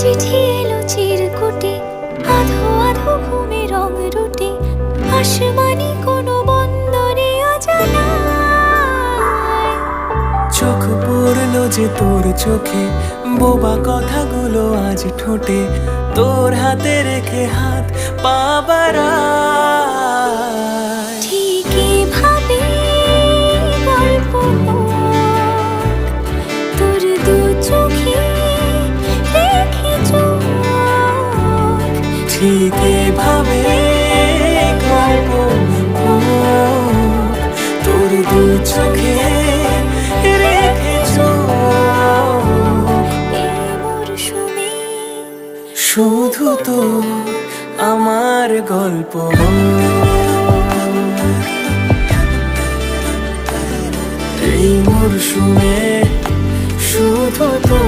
চিঠি এলো চিরকুটে, আধো আধো ঘুমে রং রুটে, আসমানি কোনো বন্দরে অজানায়। চোখ পড়লো যে তোর চোখে, বোবা কথাগুলো আজ ঠোঁটে, তোর হাতে রেখে হাত পা বাড়ায়। ঠিক এভাবে গল্প হোক, তোর দু চোখে রেখে চোখ। ঠিক এভাবে গল্প হোক, তোর দু চোখে রেখে চোখ। এই মরশুমে শুধু তো আমার গল্প হোক, এই মরশুমে শুধু তো